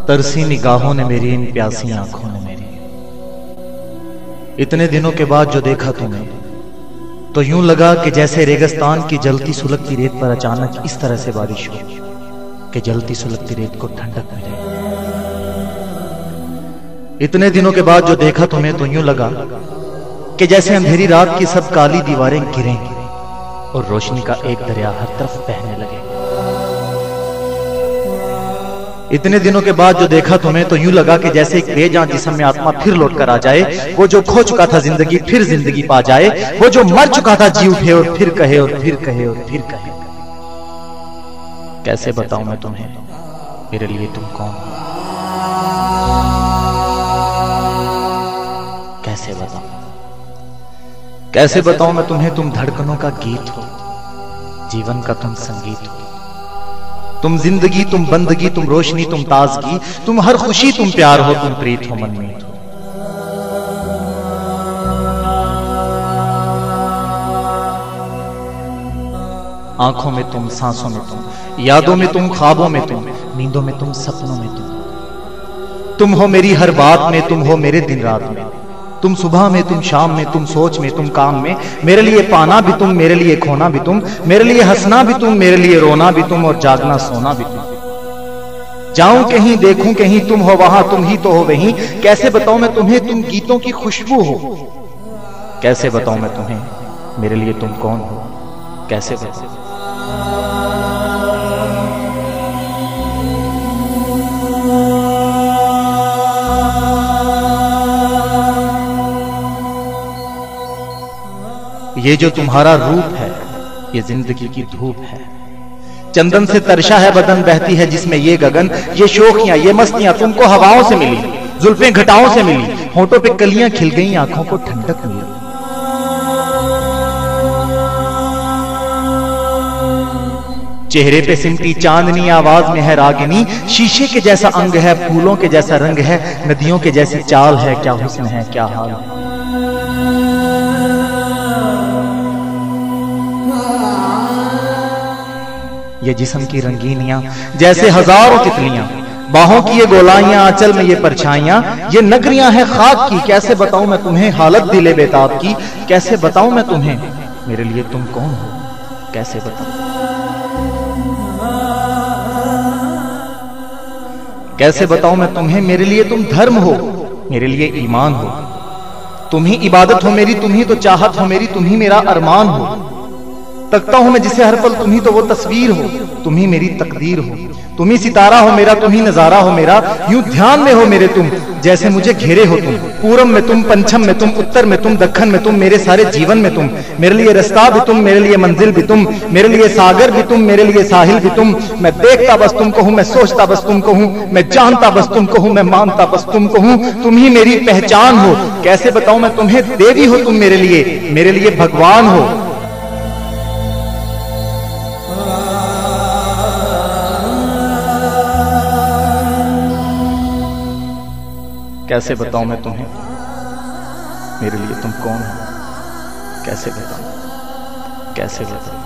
तरसी निगाहों ने मेरी, इन प्यासी आंखों ने मेरी। इतने दिनों के बाद जो देखा तुम्हें तो यूं लगा कि जैसे रेगिस्तान की जलती सुलगती रेत पर अचानक इस तरह से बारिश हो कि जलती सुलगती रेत को ठंडक मिले। इतने दिनों के बाद जो देखा तुम्हें तो यूं लगा कि जैसे अंधेरी रात की सब काली दीवारें गिरेंगी और रोशनी का एक दरिया हर तरफ बहने लगे। इतने दिनों के बाद जो देखा तुम्हें तो यूं लगा कि जैसे एक बेजान जिस्म में आत्मा फिर लौट कर आ जाए। वो जो खो चुका था जिंदगी फिर जिंदगी पा जाए। वो जो मर चुका था जी उठे और फिर कहे और फिर कहे और फिर कहे। कैसे बताऊं मैं तुम्हें मेरे लिए तुम कौन हो? कैसे बताऊं? कैसे बताऊं मैं तुम्हें तुम धड़कनों का गीत हो, जीवन का तुम संगीत हो। तुम जिंदगी, तुम बंदगी, तुम रोशनी, तुम ताजगी, तुम हर खुशी, तुम प्यार हो, तुम प्रीत हो, मनमीत हो। आंखों में तुम, सांसों में तुम, यादों में तुम, ख्वाबों में तुम, नींदों में तुम, सपनों में तुम हो मेरी हर बात में, तुम हो मेरे दिन रात में। तुम सुबह में, तुम शाम में, तुम सोच में, तुम काम में। मेरे लिए पाना भी तुम, मेरे लिए खोना भी तुम, मेरे लिए हंसना भी तुम, मेरे लिए रोना भी तुम और जागना सोना भी तुम। जाऊं कहीं, देखूं कहीं, तुम हो वहां, तुम ही तो हो वहीं। कैसे बताऊं मैं तुम्हें तुम गीतों की खुशबू हो? कैसे बताऊं मैं तुम्हें मेरे लिए तुम कौन हो? कैसे बताऊं? ये जो तुम्हारा रूप है ये जिंदगी की धूप है। चंदन से तरशा है बदन, बहती है जिसमें ये गगन। ये शोखियां, ये मस्तियां तुमको हवाओं से मिली, जुल्फें घटाओं से मिली, होंठों पे कलियां खिल गई, आंखों को ठंडक मिली। चेहरे पे सिमटी चांदनी, आवाज में है रागिनी। शीशे के जैसा अंग है, फूलों के जैसा रंग है, नदियों के जैसी चाल है। क्या हुस्न है, क्या हाल है। ये जिस्म की रंगीनियां जैसे हजारों तितलियां, बाहों की ये गोलाइयां, आंचल में ये परछाइयां, ये नगरियां हैं खाक की। कैसे बताऊं मैं तुम्हें हालत दिले बेताब की। कैसे बताऊं मैं तुम्हें मेरे लिए तुम कौन हो? कैसे बताऊं? कैसे बताऊं मैं तुम्हें मेरे लिए तुम धर्म हो, मेरे लिए ईमान हो। तुम ही इबादत हो मेरी, तुम ही तो चाहत हो मेरी, तुम ही मेरा अरमान हो। तकता हूं मैं जिसे हर पल, तुम ही तो वो तस्वीर हो, तुम ही मेरी तकदीर हो। तुम ही सितारा हो मेरा, तुम ही नजारा हो मेरा। यूं ध्यान में हो मेरे तुम, जैसे मुझे घेरे हो तुम। पूरब में तुम, पंचम में तुम, उत्तर में तुम, दक्षिण में तुम, मेरे सारे जीवन में तुम। मेरे लिए रास्ता भी तुम, मेरे लिए मंजिल भी तुम, मेरे लिए सागर भी तुम, मेरे लिए साहिल भी तुम। मैं देखता बस तुमको हूं, मैं सोचता बस तुमको हूं, मैं जानता बस तुमको हूं, मैं मानता बस तुमको हूं। तुम ही मेरी पहचान हो। कैसे बताऊं मैं तुम्हें देवी हो तुम मेरे लिए भगवान हो। कैसे बताऊं मैं तुम्हें मेरे लिए तुम कौन हो? कैसे बताऊं? कैसे बताऊं?